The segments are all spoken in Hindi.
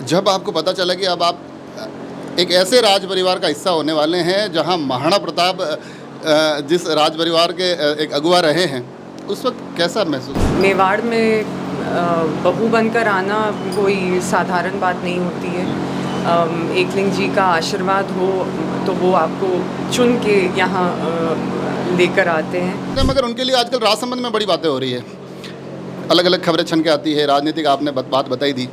जब आपको पता चला कि अब आप एक ऐसे राज परिवार का हिस्सा होने वाले हैं जहां महाराणा प्रताप जिस राज परिवार के एक अगुवा रहे हैं, उस वक्त कैसा महसूस हुआ? मेवाड़ में बहू बनकर आना कोई साधारण बात नहीं होती है। एकलिंग जी का आशीर्वाद हो तो वो आपको चुन के यहाँ लेकर आते हैं। मगर उनके लिए आजकल राजसमंद में बड़ी बातें हो रही है, अलग अलग खबरें छन के आती है। राजनीतिक आपने बात बताई दी,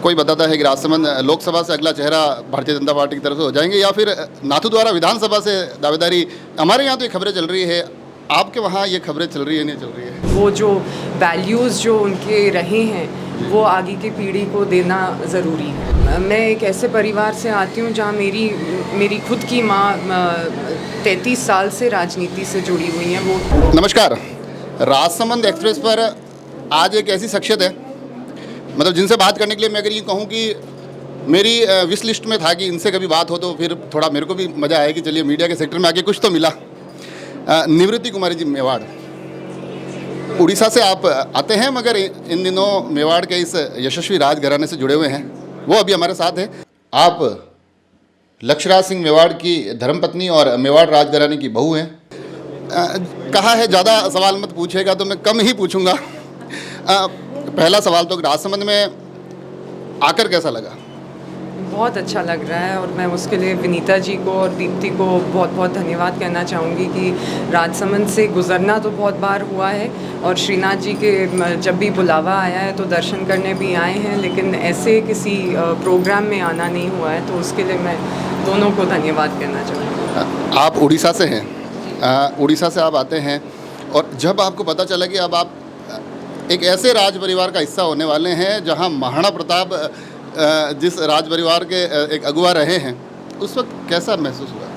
कोई बताता है कि राजसमंद लोकसभा से अगला चेहरा भारतीय जनता पार्टी की तरफ से हो जाएंगे, या फिर नाथू द्वारा विधानसभा से दावेदारी। हमारे यहाँ तो ये खबरें चल रही है, आपके वहाँ ये खबरें चल रही है नहीं चल रही है? वो जो वैल्यूज़ जो उनके रहे हैं वो आगे की पीढ़ी को देना ज़रूरी है। मैं एक ऐसे परिवार से आती हूँ जहाँ मेरी खुद की माँ 33 साल से राजनीति से जुड़ी हुई हैं। वो नमस्कार, राजसमंद एक्सप्रेस पर आज एक ऐसी शख्सियत है, मतलब जिनसे बात करने के लिए मैं अगर ये कहूँ कि मेरी विश लिस्ट में था कि इनसे कभी बात हो तो फिर थोड़ा मेरे को भी मज़ा आया कि चलिए मीडिया के सेक्टर में आके कुछ तो मिला। निवृत्ति कुमारी जी मेवाड़, उड़ीसा से आप आते हैं, मगर इन दिनों मेवाड़ के इस यशस्वी राजघराने से जुड़े हुए हैं। वो अभी हमारे साथ है। आप लक्ष्यराज सिंह मेवाड़ की धर्मपत्नी और मेवाड़ राजघराने की बहू हैं। कहा है ज़्यादा सवाल मत पूछेगा, तो मैं कम ही पूछूंगा। पहला सवाल तो राजसमंद में आकर कैसा लगा? बहुत अच्छा लग रहा है और मैं उसके लिए विनीता जी को और दीप्ति को बहुत बहुत धन्यवाद कहना चाहूँगी कि राजसमंद से गुज़रना तो बहुत बार हुआ है और श्रीनाथ जी के जब भी बुलावा आया है तो दर्शन करने भी आए हैं, लेकिन ऐसे किसी प्रोग्राम में आना नहीं हुआ है, तो उसके लिए मैं दोनों को धन्यवाद कहना चाहूँगी। आप उड़ीसा से हैं, उड़ीसा से आप आते हैं, और जब आपको पता चला कि अब आप एक ऐसे राज परिवार का हिस्सा होने वाले हैं जहां महाराणा प्रताप जिस राज परिवार के एक अगुवा रहे हैं, उस वक्त कैसा महसूस हुआ?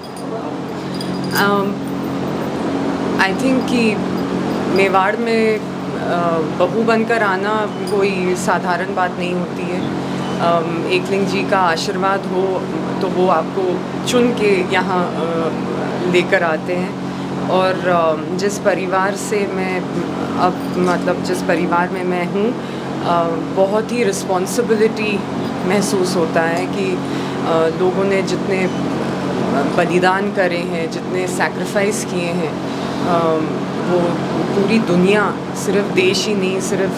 आई थिंक कि मेवाड़ में बहू बनकर आना कोई साधारण बात नहीं होती है। एकलिंग जी का आशीर्वाद हो तो वो आपको चुन के यहाँ लेकर आते हैं। और जिस परिवार से मैं जिस परिवार में मैं हूँ, बहुत ही रिस्पॉन्सिबिलिटी महसूस होता है कि लोगों ने जितने बलिदान करे हैं, जितने सैक्रिफाइस किए हैं, वो पूरी दुनिया, सिर्फ देश ही नहीं, सिर्फ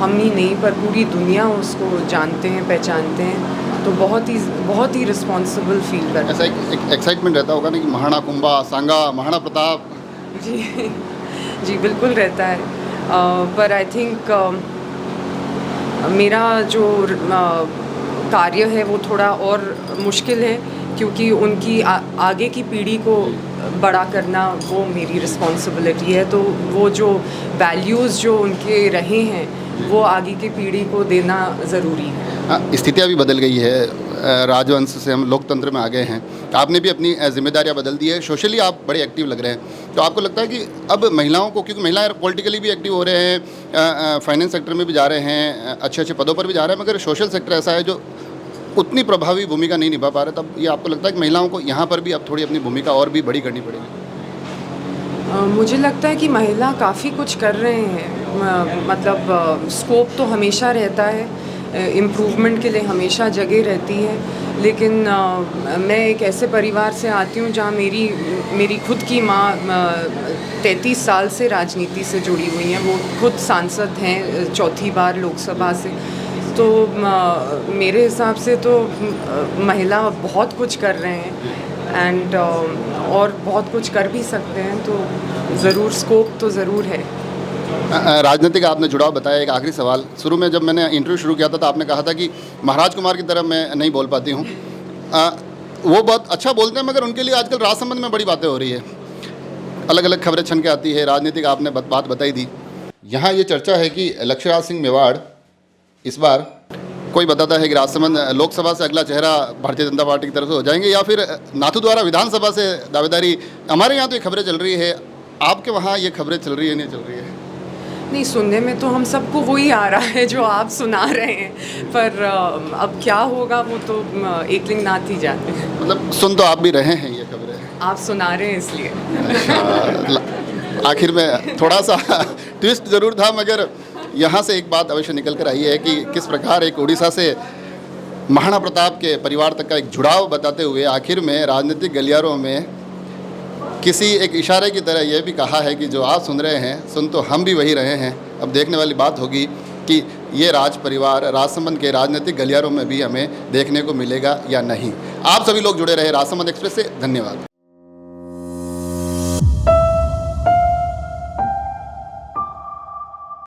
हम ही नहीं, पर पूरी दुनिया उसको जानते हैं, पहचानते हैं। तो बहुत ही रिस्पॉन्सिबल फील करता है। ऐसा एक एक्साइटमेंट रहता होगा ना कि महाराणा कुंभा, सांगा, महाराणा प्रताप। जी बिल्कुल रहता है। पर आई थिंक मेरा जो कार्य है वो थोड़ा और मुश्किल है, क्योंकि उनकी आगे की पीढ़ी को बड़ा करना वो मेरी रिस्पॉन्सिबिलिटी है। तो वो जो वैल्यूज़ जो उनके रहे हैं वो आगे की पीढ़ी को देना ज़रूरी है। स्थितियाँ भी बदल गई है, राजवंश से हम लोकतंत्र में आ गए हैं। आपने भी अपनी जिम्मेदारियां बदल दी है, सोशली आप बड़े एक्टिव लग रहे हैं। तो आपको लगता है कि अब महिलाओं को, क्योंकि महिलाएं पॉलिटिकली भी एक्टिव हो रहे हैं, फाइनेंस सेक्टर में भी जा रहे हैं, अच्छे अच्छे पदों पर भी जा रहे हैं, मगर सोशल सेक्टर ऐसा है जो उतनी प्रभावी भूमिका नहीं निभा पा रहे, तब ये आपको लगता है कि महिलाओं को यहाँ पर भी अब थोड़ी अपनी भूमिका और भी बड़ी करनी पड़ेगी? मुझे लगता है कि महिला काफ़ी कुछ कर रहे हैं। मतलब स्कोप तो हमेशा रहता है, इम्प्रूवमेंट के लिए हमेशा जगह रहती है, लेकिन मैं एक ऐसे परिवार से आती हूँ जहाँ मेरी खुद की माँ 33 साल से राजनीति से जुड़ी हुई हैं। वो खुद सांसद हैं, चौथी बार लोकसभा से। तो मेरे हिसाब से तो महिला बहुत कुछ कर रहे हैं एंड और बहुत कुछ कर भी सकते हैं, तो ज़रूर स्कोप तो ज़रूर है। राजनीतिक आपने जुड़ाव बताया। एक आखिरी सवाल, शुरू में जब मैंने इंटरव्यू शुरू किया था तो आपने कहा था कि महाराज कुमार की तरह मैं नहीं बोल पाती हूँ। वो बहुत अच्छा बोलते हैं, मगर उनके लिए आजकल राजसमंद में बड़ी बातें हो रही है, अलग अलग खबरें छन के आती है। राजनीतिक आपने बात बताई दी। यहाँ ये चर्चा है कि लक्ष्यराज सिंह मेवाड़ इस बार, कोई बताता है कि राजसमंद लोकसभा से अगला चेहरा भारतीय जनता पार्टी की तरफ से हो जाएंगे, या फिर नाथू द्वारा विधानसभा से दावेदारी। हमारे यहाँ तो ये खबरें चल रही है, आपके वहाँ ये खबरें चल रही है नहीं चल रही है? नहीं, सुनने में तो हम सबको वही आ रहा है जो आप सुना रहे हैं, पर अब क्या होगा वो तो एकलिंग नाथ ही जाते हैं। मतलब सुन तो आप भी रहे हैं ये खबरें? आप सुना रहे हैं इसलिए। अच्छा, आखिर में थोड़ा सा ट्विस्ट ज़रूर था, मगर यहाँ से एक बात अवश्य निकल कर आई है कि किस प्रकार एक उड़ीसा से महाराणा प्रताप के परिवार तक का एक जुड़ाव बताते हुए आखिर में राजनीतिक गलियारों में किसी एक इशारे की तरह यह भी कहा है कि जो आप सुन रहे हैं सुन तो हम भी वही रहे हैं। अब देखने वाली बात होगी कि ये राज परिवार राजसमंद के राजनीतिक गलियारों में भी हमें देखने को मिलेगा या नहीं। आप सभी लोग जुड़े रहे राजसमंद एक्सप्रेस से। धन्यवाद।